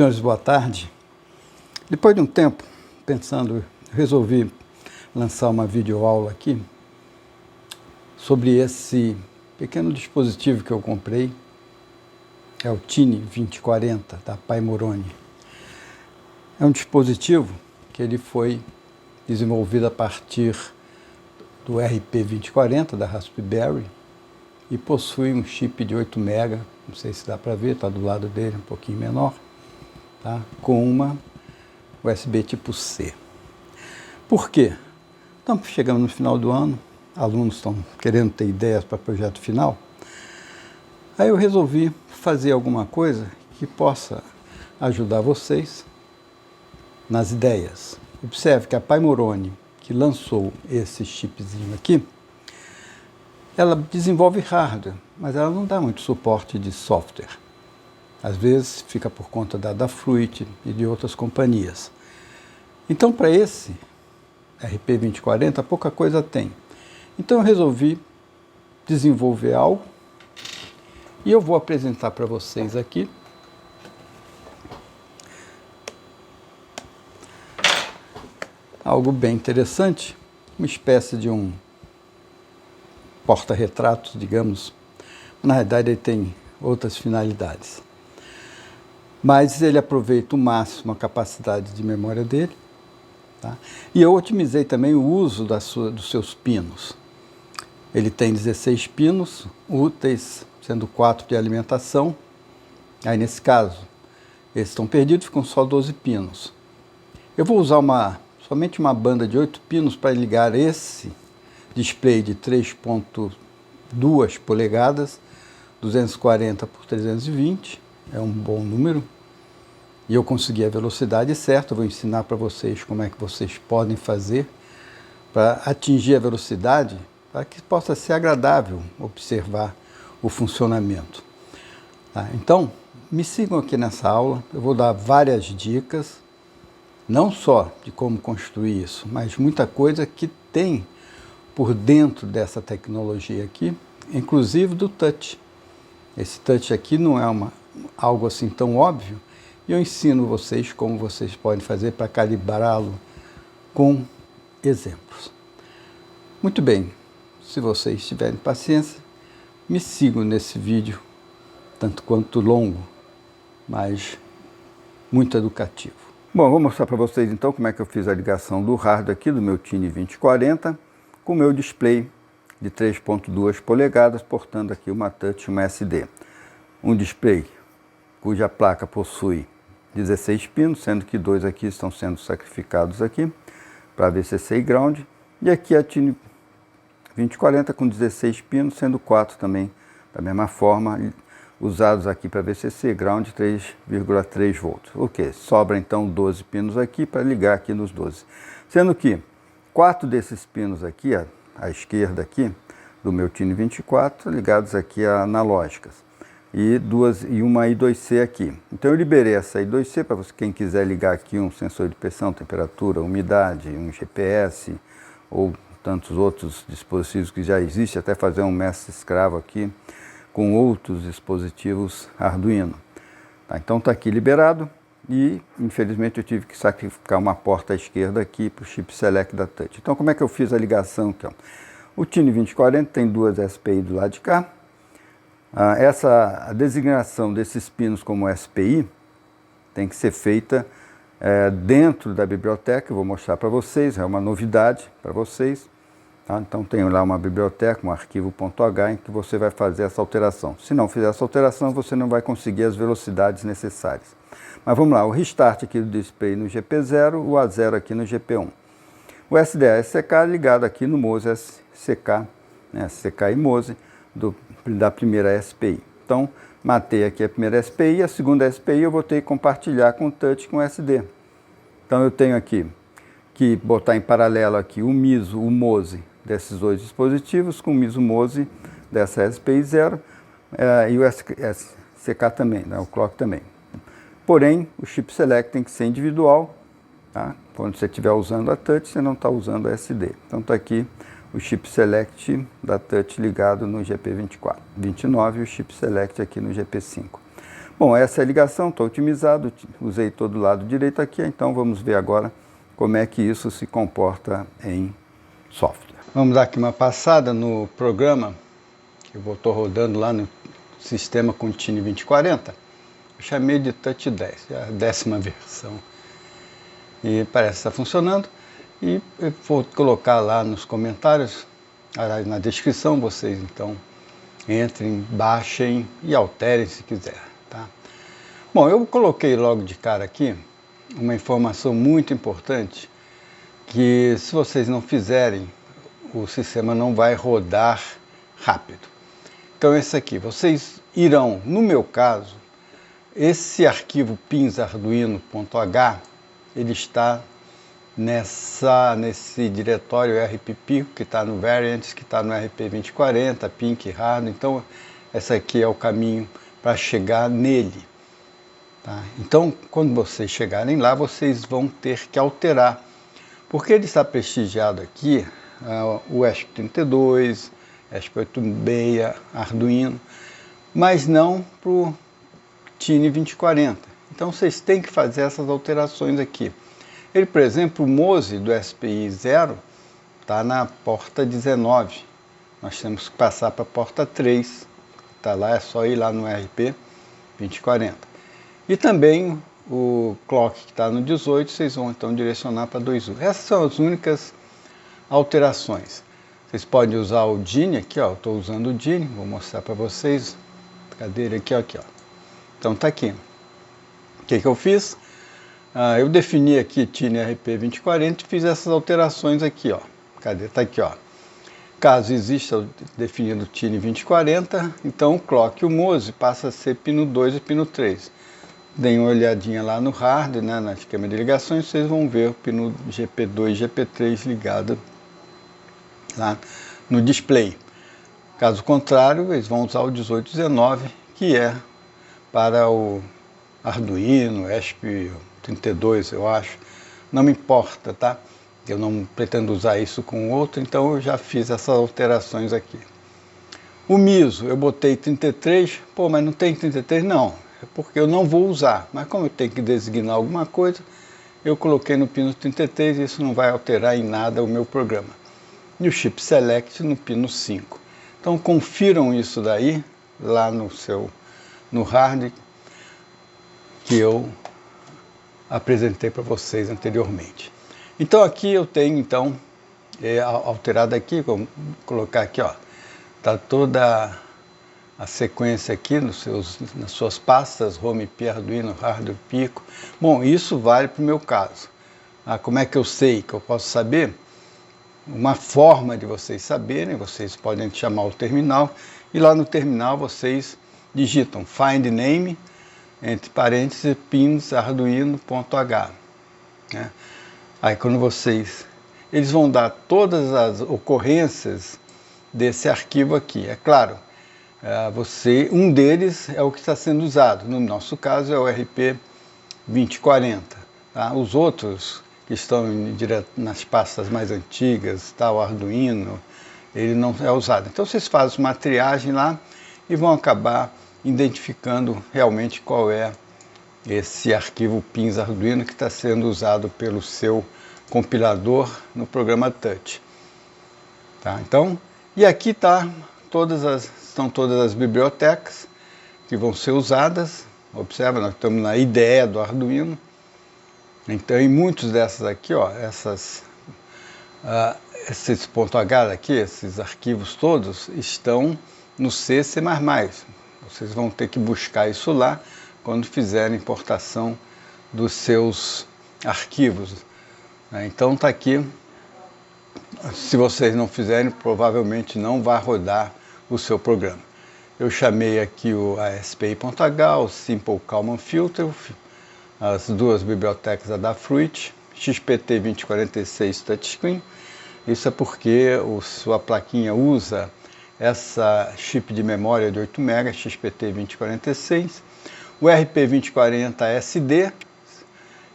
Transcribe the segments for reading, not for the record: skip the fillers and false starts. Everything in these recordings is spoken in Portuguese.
Senhores, boa tarde. Depois de um tempo, pensando, resolvi lançar uma videoaula aqui sobre esse pequeno dispositivo que eu comprei. É o TINI 2040 da Pai Moroni. É um dispositivo que ele foi desenvolvido a partir do RP2040 da Raspberry e possui um chip de 8 MB, não sei se dá para ver, está do lado dele, um pouquinho menor, tá? Com uma USB tipo C. Por quê? Estamos chegando no final do ano, alunos estão querendo ter ideias para projeto final, aí eu resolvi fazer alguma coisa que possa ajudar vocês nas ideias. Observe que a Pai Moroni, que lançou esse chipzinho aqui, ela desenvolve hardware, mas ela não dá muito suporte de software. Às vezes fica por conta da Adafruit e de outras companhias. Então, para esse RP2040, pouca coisa tem. Então, eu resolvi desenvolver algo e eu vou apresentar para vocês aqui algo bem interessante, uma espécie de um porta-retratos, digamos. Na realidade, ele tem outras finalidades. Mas ele aproveita o máximo a capacidade de memória dele. Tá? E eu otimizei também o uso dos seus pinos. Ele tem 16 pinos úteis, sendo 4 de alimentação. Aí, nesse caso, eles estão perdidos, ficam só 12 pinos. Eu vou usar somente uma banda de 8 pinos para ligar esse display de 3.2 polegadas, 240 por 320, é um bom número. E eu consegui a velocidade certa, eu vou ensinar para vocês como é que vocês podem fazer para atingir a velocidade, para que possa ser agradável observar o funcionamento. Tá? Então, me sigam aqui nessa aula, eu vou dar várias dicas, não só de como construir isso, mas muita coisa que tem por dentro dessa tecnologia aqui, inclusive do touch. Esse touch aqui não é algo assim tão óbvio, e eu ensino vocês como vocês podem fazer para calibrá-lo com exemplos. Muito bem, se vocês tiverem paciência, me sigam nesse vídeo, tanto quanto longo, mas muito educativo. Bom, vou mostrar para vocês então como é que eu fiz a ligação do hardware aqui do meu TINI 2040 com o meu display de 3.2 polegadas, portando aqui uma touch e uma SD. Um display cuja placa possui 16 pinos, sendo que 2 aqui estão sendo sacrificados aqui para VCC e ground, e aqui a TINI 2040 com 16 pinos, sendo 4 também da mesma forma, usados aqui para VCC, ground 3,3 volts. Ok, sobra então 12 pinos aqui para ligar aqui nos 12. Sendo que 4 desses pinos aqui, à esquerda aqui, do meu TINI 24, ligados aqui a analógicas. E uma I2C aqui. Então eu liberei essa I2C para quem quiser ligar aqui um sensor de pressão, temperatura, umidade, um GPS ou tantos outros dispositivos que já existem, até fazer um mestre escravo aqui com outros dispositivos Arduino. Tá, então está aqui liberado e infelizmente eu tive que sacrificar uma porta à esquerda aqui para o chip select da touch. Então como é que eu fiz a ligação aqui? Ó? O TINI 2040 tem duas SPI do lado de cá. A designação desses pinos como SPI tem que ser feita dentro da biblioteca, eu vou mostrar para vocês, é uma novidade para vocês. Tá? Então tem lá uma biblioteca, um arquivo.h em que você vai fazer essa alteração. Se não fizer essa alteração, você não vai conseguir as velocidades necessárias. Mas vamos lá, o restart aqui do display no GP0, o A0 aqui no GP1. O SDA-SCK ligado aqui no MOSE SCK, né, SCK e MOSE, da primeira SPI. Então, matei aqui a primeira SPI e a segunda SPI eu vou ter que compartilhar com o touch com o SD. Então, eu tenho aqui que botar em paralelo aqui o MISO, o MOSE desses dois dispositivos com o MISO MOSE dessa SPI 0 e o SCK também, né, o clock também. Porém, o chip select tem que ser individual, tá? Quando você estiver usando a touch, você não está usando a SD. Então está aqui o chip select da touch ligado no GP29 e o chip select aqui no GP5. Bom, essa é a ligação, está otimizado, usei todo o lado direito aqui, então vamos ver agora como é que isso se comporta em software. Vamos dar aqui uma passada no programa, que eu estou rodando lá no sistema com o Tine 2040, eu chamei de Touch 10, é a 10ª versão. E parece estar funcionando, e eu vou colocar lá nos comentários, na descrição, vocês então entrem, baixem e alterem se quiser. Tá? Bom, eu coloquei logo de cara aqui uma informação muito importante, que se vocês não fizerem, o sistema não vai rodar rápido. Então esse aqui, vocês irão, no meu caso, esse arquivo pinsarduino.h, ele está nesse diretório RPP, que está no Variants, que está no RP2040, Pink Hard, então esse aqui é o caminho para chegar nele. Tá? Então, quando vocês chegarem lá, vocês vão ter que alterar, porque ele está prestigiado aqui, o ESP32, ESP86, Arduino, mas não para o Tine 2040. Então, vocês têm que fazer essas alterações aqui. Ele, por exemplo, o MOSE do SPI 0 está na porta 19. Nós temos que passar para a porta 3. Está lá, é só ir lá no RP 2040. E também o clock que está no 18, vocês vão então direcionar para 2U. Essas são as únicas alterações. Vocês podem usar o DIN aqui, ó. Estou usando o DIN, vou mostrar para vocês. Cadê ele aqui, ó, aqui, ó. Então está aqui. O que eu fiz? Eu defini aqui Tine RP2040 e fiz essas alterações aqui, ó. Cadê? Está aqui, ó. Caso exista definido Tine 2040, então o clock e o MOSE passa a ser pino 2 e pino 3. Deem uma olhadinha lá no hardware, né, na esquema de ligações, vocês vão ver o pino GP2 e GP3 ligado lá no display. Caso contrário, eles vão usar o 1819, que é para o Arduino, ESP32, eu acho. Não me importa, tá? Eu não pretendo usar isso com outro, então eu já fiz essas alterações aqui. O MISO, eu botei 33, pô, mas não tem 33? Não, é porque eu não vou usar. Mas como eu tenho que designar alguma coisa, eu coloquei no pino 33 e isso não vai alterar em nada o meu programa. E o Chip Select no pino 5. Então confiram isso daí, lá no hardware que eu apresentei para vocês anteriormente. Então aqui eu tenho então alterado aqui, vou colocar aqui, ó, tá toda a sequência aqui nas suas pastas, Home Pi, Arduino, Hardware, Pico. Bom, isso vale para o meu caso. Como é que eu sei, que eu posso saber? Uma forma de vocês saberem, vocês podem chamar o terminal, e lá no terminal vocês digitam find name, entre parênteses, pins arduino.h. Né? Aí quando eles vão dar todas as ocorrências desse arquivo aqui. É claro, um deles é o que está sendo usado. No nosso caso é o RP2040. Tá? Os outros que estão nas pastas mais antigas, tá? O Arduino, ele não é usado. Então vocês fazem uma triagem lá e vão acabar identificando realmente qual é esse arquivo pins Arduino que está sendo usado pelo seu compilador no programa Touch. Tá? Então, e aqui estão todas as bibliotecas que vão ser usadas. Observa, nós estamos na IDE do Arduino. Então, em muitos dessas aqui, ó, esses .h aqui, esses arquivos todos, estão no C++. Vocês vão ter que buscar isso lá quando fizerem importação dos seus arquivos. Então está aqui. Se vocês não fizerem, provavelmente não vai rodar o seu programa. Eu chamei aqui o ASPI.h, o Simple Kalman Filter, as duas bibliotecas da Fruit, XPT2046 Touchscreen. Isso é porque sua plaquinha usa essa chip de memória de 8 MB, XPT2046. O RP2040SD,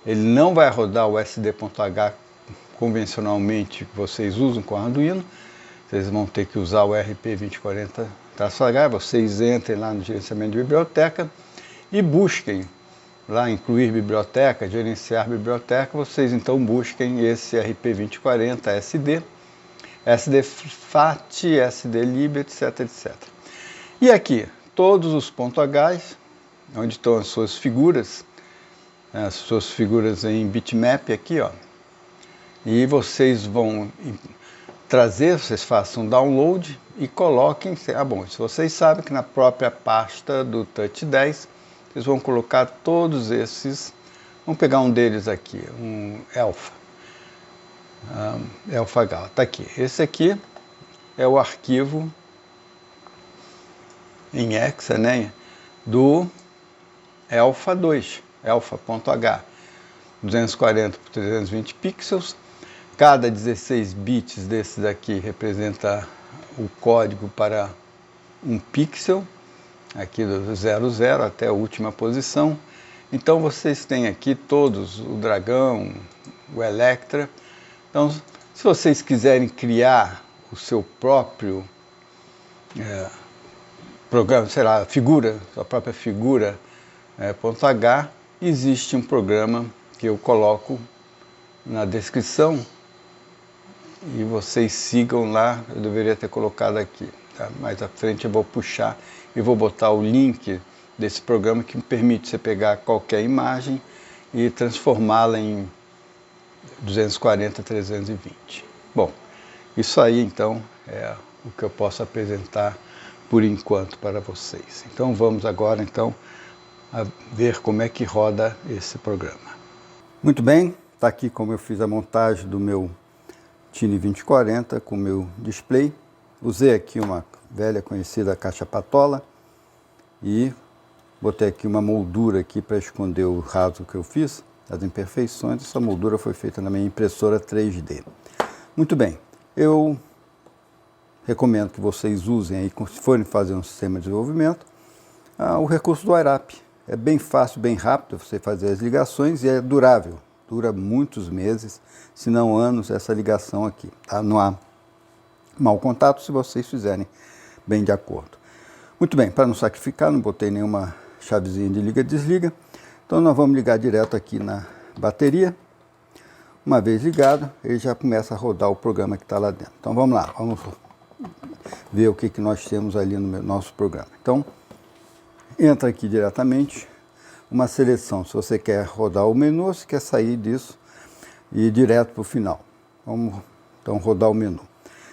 ele não vai rodar o SD.h convencionalmente que vocês usam com Arduino. Vocês vão ter que usar o RP2040-H, vocês entrem lá no gerenciamento de biblioteca e busquem lá, incluir biblioteca, gerenciar biblioteca, vocês então busquem esse RP2040 SD, SD-FAT, SD-LIB, etc, etc. E aqui, todos os .h, onde estão as suas figuras em bitmap aqui, ó. E vocês vão trazer, vocês façam download e coloquem, bom, se vocês sabem que na própria pasta do Touch 10, vocês vão colocar todos esses, vamos pegar um deles aqui, um Alpha-Gal, tá aqui. Esse aqui é o arquivo em hexa, né, do Alpha 2, alpha.h, 240 por 320 pixels. Cada 16 bits desses aqui representa o código para um pixel, aqui do 00 até a última posição. Então vocês têm aqui todos, o Dragão, o Electra. Então, se vocês quiserem criar o seu próprio programa, sei lá, sua própria figura .h, existe um programa que eu coloco na descrição e vocês sigam lá. Eu deveria ter colocado aqui, tá? Mais à frente eu vou puxar e vou botar o link desse programa que permite você pegar qualquer imagem e transformá-la em 240, 320. Bom, isso aí então é o que eu posso apresentar por enquanto para vocês. Então vamos agora então a ver como é que roda esse programa. Muito bem, está aqui como eu fiz a montagem do meu Tiny 2040 com o meu display. Usei aqui uma velha conhecida caixa patola e botei aqui uma moldura aqui para esconder o rasgo que eu fiz, as imperfeições. Essa moldura foi feita na minha impressora 3D. Muito bem, eu recomendo que vocês usem aí, se forem fazer um sistema de desenvolvimento, o recurso do IRAP. É bem fácil, bem rápido você fazer as ligações e é durável. Dura muitos meses, se não anos, essa ligação aqui. Tá? Não há mau contato se vocês fizerem bem de acordo. Muito bem, para não sacrificar, não botei nenhuma chavezinha de liga e desliga. Então nós vamos ligar direto aqui na bateria. Uma vez ligado, ele já começa a rodar o programa que está lá dentro. Então vamos lá, vamos ver o que nós temos ali no nosso programa. Então, entra aqui diretamente, uma seleção, se você quer rodar o menu, ou se quer sair disso e ir direto para o final. Vamos então rodar o menu.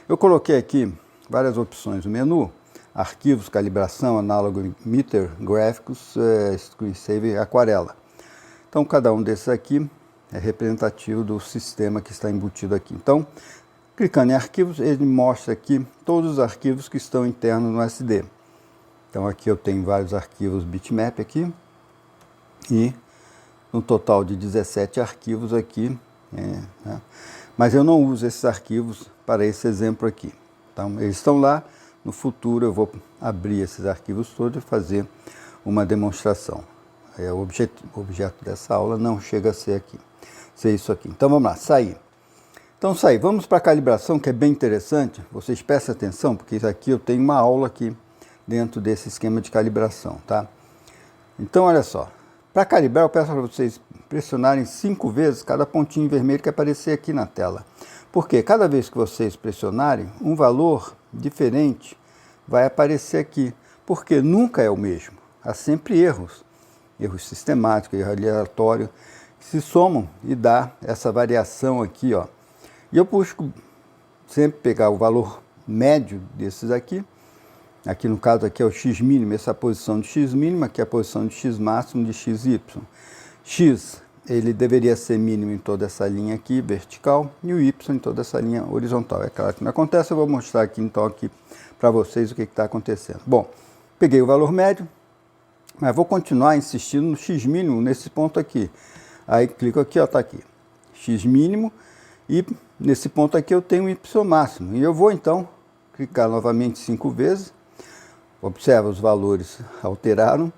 Eu coloquei aqui várias opções no menu: arquivos, calibração, análogo, meter, gráficos, screensaver, aquarela. Então cada um desses aqui é representativo do sistema que está embutido aqui. Então, clicando em arquivos, ele mostra aqui todos os arquivos que estão internos no SD. Então aqui eu tenho vários arquivos bitmap aqui, e um total de 17 arquivos aqui, né? Mas eu não uso esses arquivos para esse exemplo aqui. Então eles estão lá, no futuro eu vou abrir esses arquivos todos e fazer uma demonstração. O objeto dessa aula não chega a ser isso aqui. Então vamos lá, sair. Então sair, vamos para a calibração, que é bem interessante. Vocês prestem atenção, porque isso aqui eu tenho uma aula aqui dentro desse esquema de calibração, tá? Então olha só, para calibrar eu peço para vocês pressionarem 5 vezes cada pontinho vermelho que aparecer aqui na tela. Porque cada vez que vocês pressionarem, um valor diferente vai aparecer aqui, porque nunca é o mesmo. Há sempre erros sistemáticos, erro aleatório, que se somam e dá essa variação aqui, ó. E eu busco sempre pegar o valor médio desses aqui. Aqui no caso aqui é o x mínimo, essa é a posição de x mínimo, aqui é a posição de x máximo de xy. X, ele deveria ser mínimo em toda essa linha aqui, vertical, e o y em toda essa linha horizontal. É claro que não acontece, eu vou mostrar aqui então aqui para vocês o que está acontecendo. Bom, peguei o valor médio, mas vou continuar insistindo no x mínimo nesse ponto aqui. Aí clico aqui, ó, tá aqui, x mínimo, e nesse ponto aqui eu tenho y máximo. E eu vou então clicar novamente 5 vezes. Observa, os valores alteraram.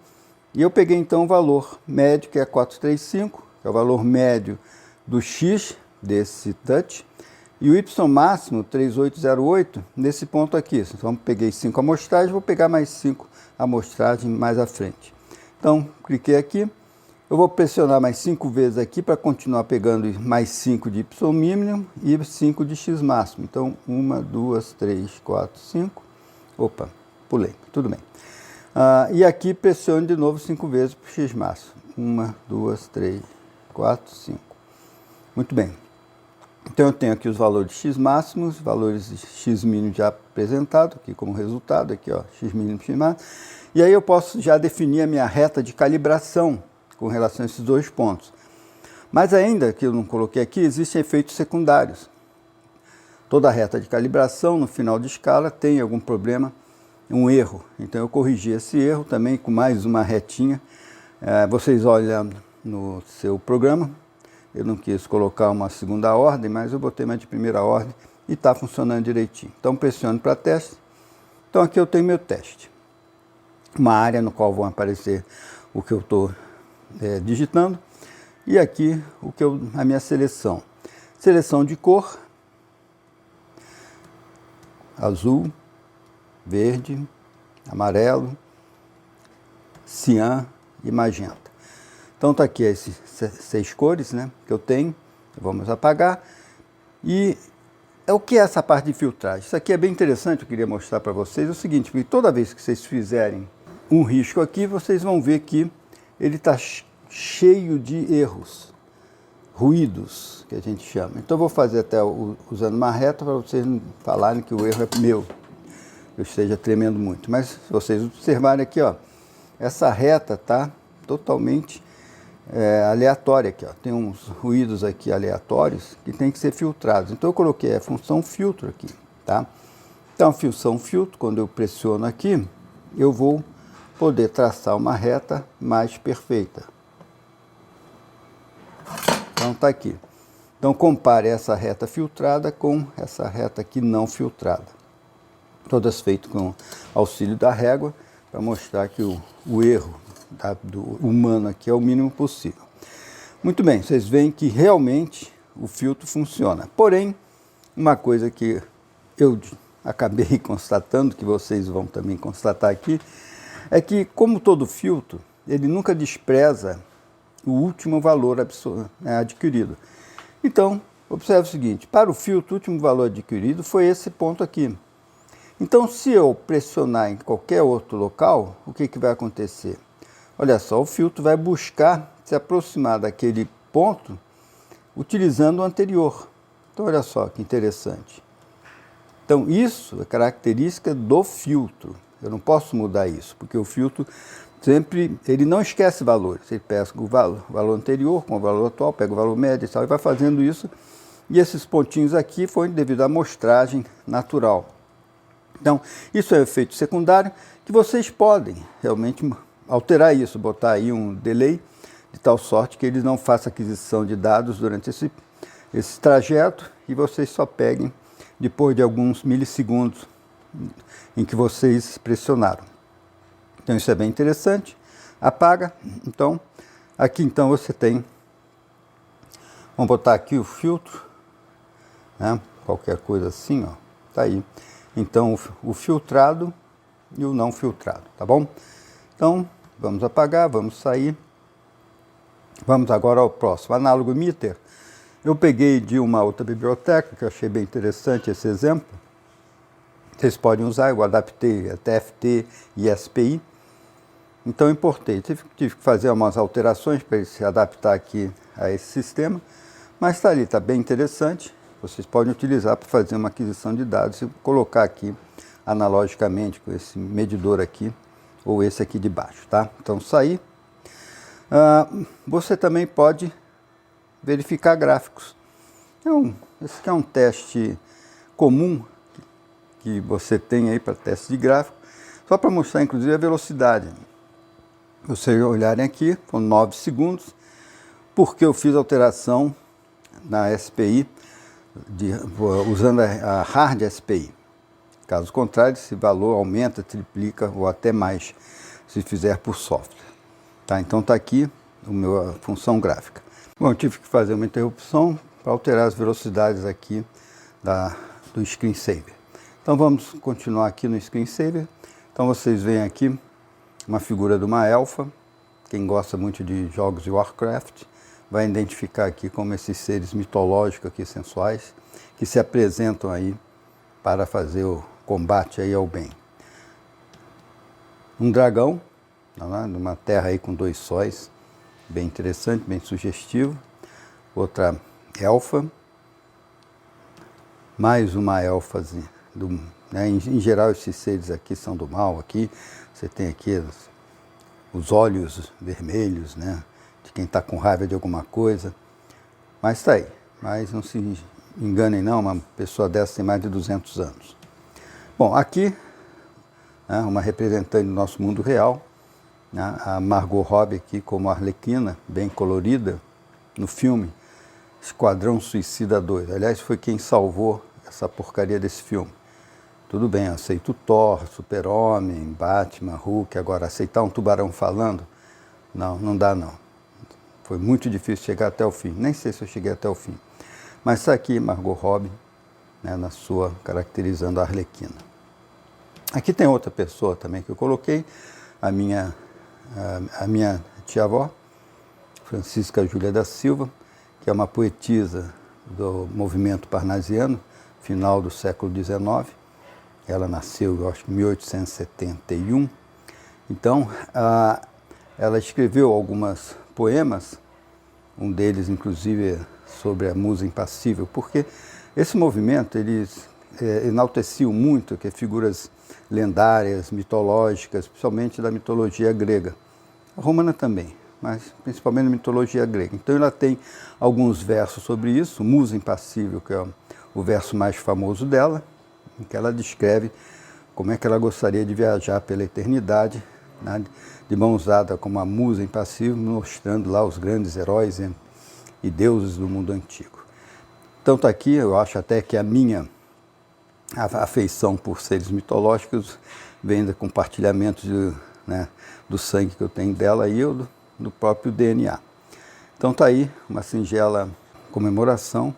E eu peguei então o valor médio, que é 435, que é o valor médio do x desse touch. E o y máximo, 3808, nesse ponto aqui. Então peguei 5 amostragens, vou pegar mais 5 amostragens mais à frente. Então, cliquei aqui. Eu vou pressionar mais 5 vezes aqui para continuar pegando mais 5 de y mínimo e 5 de x máximo. Então, 1, 2, 3, 4, 5. Opa, pulei, tudo bem. E aqui pressiono de novo 5 vezes para o x máximo. 1, 2, 3, 4, 5. Muito bem. Então eu tenho aqui os valores de x máximos, valores de x mínimo já apresentado, aqui como resultado, aqui ó, x mínimo, x máximo. E aí eu posso já definir a minha reta de calibração com relação a esses dois pontos. Mas ainda, que eu não coloquei aqui, existem efeitos secundários. Toda reta de calibração, no final de escala, tem algum problema, um erro. Então eu corrigi esse erro também com mais uma retinha. Vocês olham no seu programa, eu não quis colocar uma segunda ordem, mas eu botei uma de primeira ordem e está funcionando direitinho. Então pressiono para teste. Então aqui eu tenho meu teste. Uma área no qual vão aparecer o que eu estou digitando. E aqui a minha seleção. Seleção de cor. Azul, verde, amarelo, cian e magenta. Então está aqui esses 6 cores, né, que eu tenho. Vamos apagar. E o que é essa parte de filtragem? Isso aqui é bem interessante, eu queria mostrar para vocês. É o seguinte, porque toda vez que vocês fizerem um risco aqui, vocês vão ver que ele está cheio de erros, ruídos, que a gente chama. Então eu vou fazer até usando uma reta para vocês não falarem que o erro é meu, eu esteja tremendo muito. Mas se vocês observarem aqui, ó, essa reta está totalmente aleatória aqui, ó. Tem uns ruídos aqui aleatórios que tem que ser filtrados. Então eu coloquei a função filtro aqui, tá? Então a função filtro, quando eu pressiono aqui, eu vou poder traçar uma reta mais perfeita. Então está aqui. Então compare essa reta filtrada com essa reta aqui não filtrada. Todas feitas com auxílio da régua, para mostrar que o erro do humano aqui é o mínimo possível. Muito bem, vocês veem que realmente o filtro funciona. Porém, uma coisa que eu acabei constatando, que vocês vão também constatar aqui, é que, como todo filtro, ele nunca despreza o último valor adquirido. Então, observe o seguinte, para o filtro, o último valor adquirido foi esse ponto aqui. Então, se eu pressionar em qualquer outro local, o que vai acontecer? Olha só, o filtro vai buscar se aproximar daquele ponto utilizando o anterior. Então, olha só que interessante. Então, isso é característica do filtro. Eu não posso mudar isso, porque o filtro sempre, ele não esquece valores. Ele pega o valor anterior com o valor atual, pega o valor médio e tal, e vai fazendo isso. E esses pontinhos aqui foram devido à amostragem natural. Então, isso é um efeito secundário que vocês podem realmente alterar isso, botar aí um delay, de tal sorte que eles não façam aquisição de dados durante esse trajeto e vocês só peguem depois de alguns milissegundos em que vocês pressionaram. Então isso é bem interessante. Apaga. Então, aqui então você tem, vamos botar aqui o filtro, né? Qualquer coisa assim, ó, tá aí. Então o filtrado e o não filtrado, tá bom? Então, vamos apagar, vamos sair. Vamos agora ao próximo, análogo emitter. Eu peguei de uma outra biblioteca, que eu achei bem interessante esse exemplo. Vocês podem usar, eu adaptei a TFT e SPI. Então, eu importei. Tive que fazer umas alterações para ele se adaptar aqui a esse sistema. Mas está ali, está bem interessante. Vocês podem utilizar para fazer uma aquisição de dados e colocar aqui analogicamente com esse medidor aqui, ou esse aqui de baixo, tá? Então, sair. Você também pode verificar gráficos. Então, esse aqui é um teste comum que você tem aí para teste de gráfico, só para mostrar inclusive a velocidade. Vocês olharem aqui, com 9 segundos, porque eu fiz alteração na SPI, usando a Hard SPI. Caso contrário, esse valor aumenta, triplica ou até mais, se fizer por software. Tá, então está aqui a função gráfica. Bom, eu tive que fazer uma interrupção para alterar as velocidades aqui do screensaver. Então vamos continuar aqui no screensaver. Então vocês veem aqui uma figura de uma elfa, quem gosta muito de jogos de Warcraft vai identificar aqui como esses seres mitológicos aqui, sensuais, que se apresentam aí para fazer o combate aí ao bem. Um dragão, numa terra aí com 2 sóis, bem interessante, bem sugestivo. Outra elfa, mais uma élfazinha. Né? Em geral, esses seres aqui são do mal. Aqui você tem aqui os olhos vermelhos, né? De quem está com raiva de alguma coisa. Mas está aí. Mas não se enganem não, uma pessoa dessa tem mais de 200 anos. Bom, aqui, né, uma representante do nosso mundo real, né, a Margot Robbie aqui como Arlequina, bem colorida, no filme Esquadrão Suicida 2. Aliás, foi quem salvou essa porcaria desse filme. Tudo bem, aceito Thor, Super-Homem, Batman, Hulk, agora aceitar um tubarão falando, não dá não. Foi muito difícil chegar até o fim, nem sei se eu cheguei até o fim. Mas está aqui Margot Robbie, né, na sua, caracterizando a Arlequina. Aqui tem outra pessoa também que eu coloquei, a minha tia-avó, Francisca Júlia da Silva, que é uma poetisa do movimento parnasiano, final do século XIX. Ela nasceu, eu acho, em 1871. Então, ela escreveu alguns poemas, um deles, inclusive, sobre a musa impassível, porque esse movimento, eles enalteciam muito que figuras lendárias, mitológicas, principalmente da mitologia grega. A romana também, mas principalmente na mitologia grega. Então ela tem alguns versos sobre isso, Musa Impassível, que é o verso mais famoso dela, em que ela descreve como é que ela gostaria de viajar pela eternidade, né, de mãos dadas com uma musa impassível, mostrando lá os grandes heróis e deuses do mundo antigo. Então está aqui, eu acho até que a minha afeição por seres mitológicos vem do compartilhamento do sangue que eu tenho dela e eu do próprio DNA. Então está aí uma singela comemoração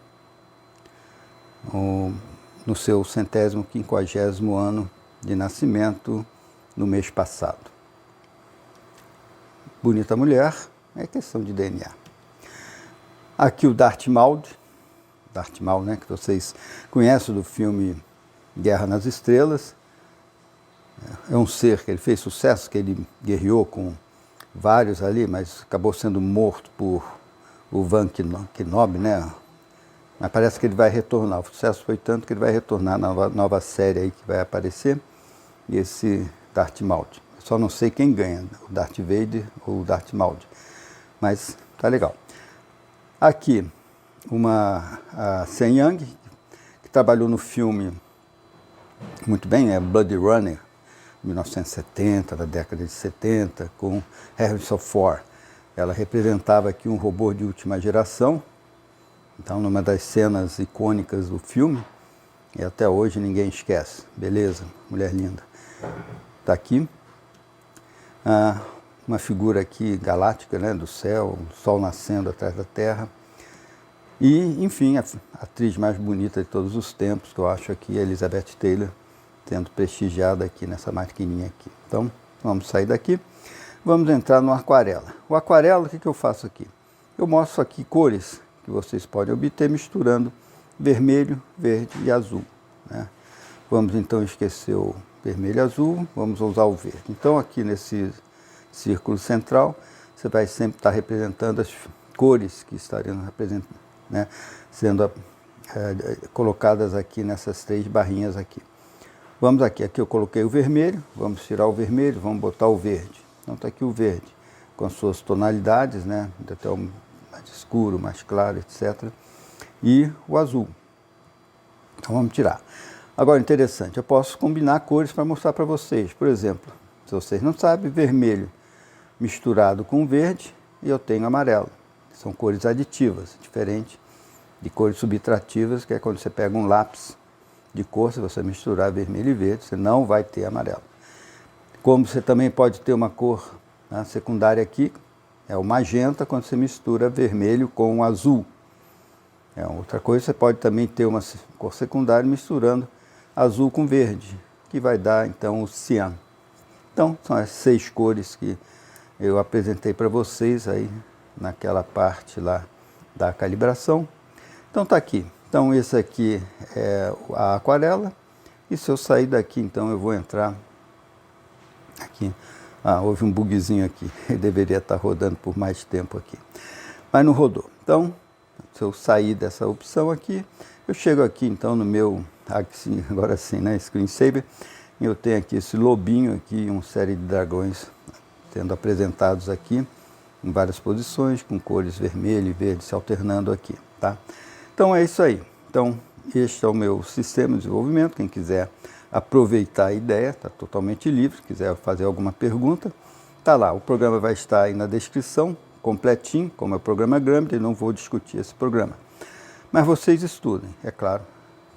no seu 150º ano de nascimento no mês passado. Bonita mulher, é questão de DNA. Aqui o Darth Maul, né, que vocês conhecem do filme Guerra nas Estrelas. É um ser que ele fez sucesso, que ele guerreou com vários ali, mas acabou sendo morto por o Van Kenobi, né? Mas parece que ele vai retornar. O sucesso foi tanto que ele vai retornar na nova série aí que vai aparecer. E esse Darth Maul. Eu só não sei quem ganha, o Darth Vader ou o Darth Maul. Mas tá legal. Aqui, a Sen Yang, que trabalhou no filme muito bem, é Blade Runner, 1970, da década de 70, com Harrison Ford. Ela representava aqui um robô de última geração, então numa das cenas icônicas do filme, e até hoje ninguém esquece. Beleza, mulher linda. Está aqui uma figura aqui galáctica, né, do céu, o sol nascendo atrás da Terra. E, enfim, a atriz mais bonita de todos os tempos, que eu acho aqui, a Elizabeth Taylor, sendo prestigiada aqui nessa maquininha aqui. Então, vamos sair daqui, vamos entrar no aquarela. O aquarela, o que eu faço aqui? Eu mostro aqui cores que vocês podem obter misturando vermelho, verde e azul, né? Vamos então esquecer o vermelho e azul, vamos usar o verde. Então, aqui nesse círculo central, você vai sempre estar representando as cores que estariam representando, né, sendo colocadas aqui nessas 3 barrinhas aqui. Vamos aqui eu coloquei o vermelho, vamos tirar o vermelho, vamos botar o verde. Então está aqui o verde, com as suas tonalidades, né, até o mais escuro, mais claro, etc. E o azul. Então vamos tirar. Agora, interessante, eu posso combinar cores para mostrar para vocês. Por exemplo, se vocês não sabem, vermelho misturado com verde e eu tenho amarelo. São cores aditivas, diferente de cores subtrativas, que é quando você pega um lápis de cor, se você misturar vermelho e verde, você não vai ter amarelo. Como você também pode ter uma cor, né, secundária aqui, é o magenta, quando você mistura vermelho com azul. Outra coisa, você pode também ter uma cor secundária misturando azul com verde, que vai dar então o cian. Então, são as 6 cores que eu apresentei para vocês aí naquela parte lá da calibração. Então tá aqui. Então esse aqui é a aquarela. E se eu sair daqui, então eu vou entrar aqui. Houve um bugzinho aqui. Ele deveria estar rodando por mais tempo aqui. Mas não rodou. Então, se eu sair dessa opção aqui, eu chego aqui então no meu, agora sim, né, screensaver. E eu tenho aqui esse lobinho aqui, uma série de dragões sendo apresentados aqui em várias posições, com cores vermelho e verde se alternando aqui, tá? Então é isso aí. Então este é o meu sistema de desenvolvimento. Quem quiser aproveitar a ideia, está totalmente livre. Se quiser fazer alguma pergunta, tá lá. O programa vai estar aí na descrição, completinho, como é o programa Grammarly, e não vou discutir esse programa. Mas vocês estudem, é claro.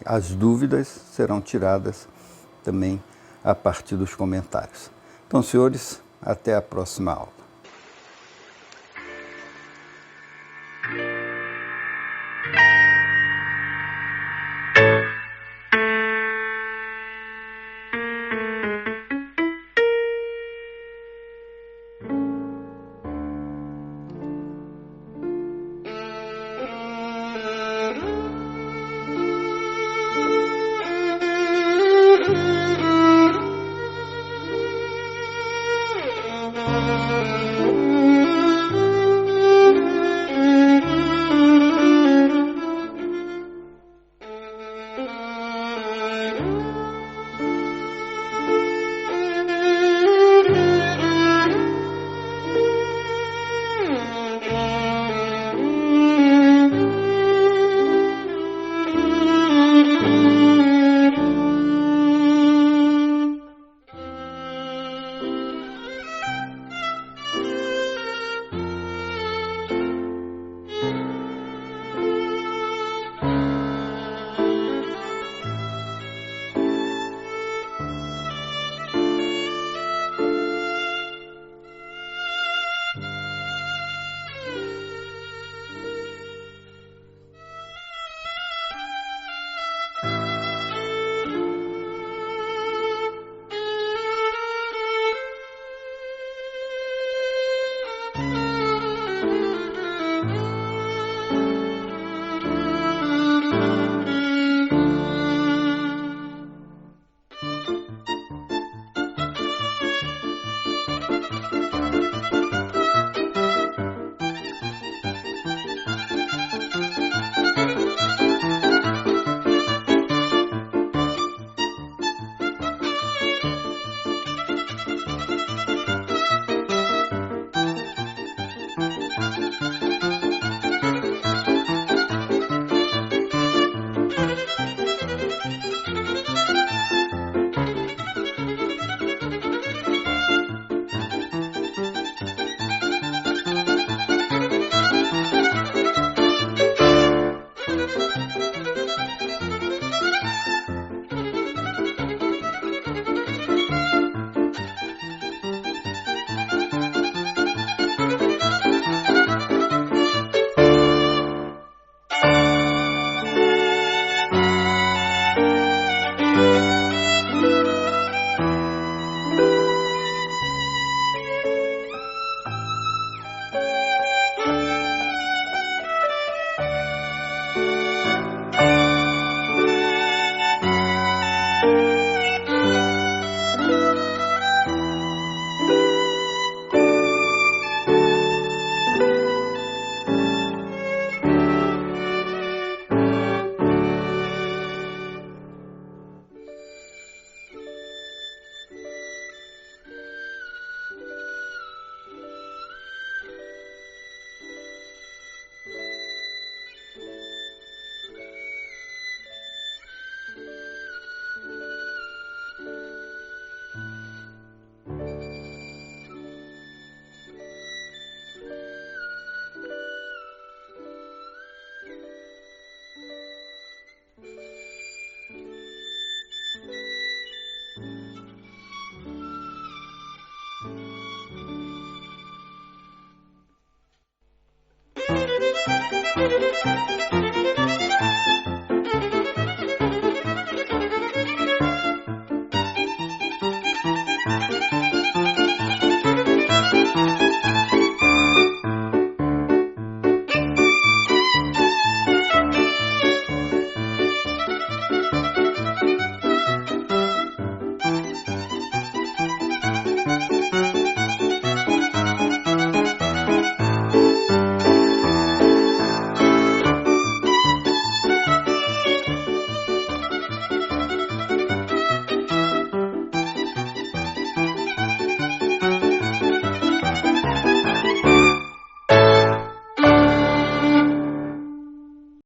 As dúvidas serão tiradas também a partir dos comentários. Então, senhores, até a próxima aula. Thank you.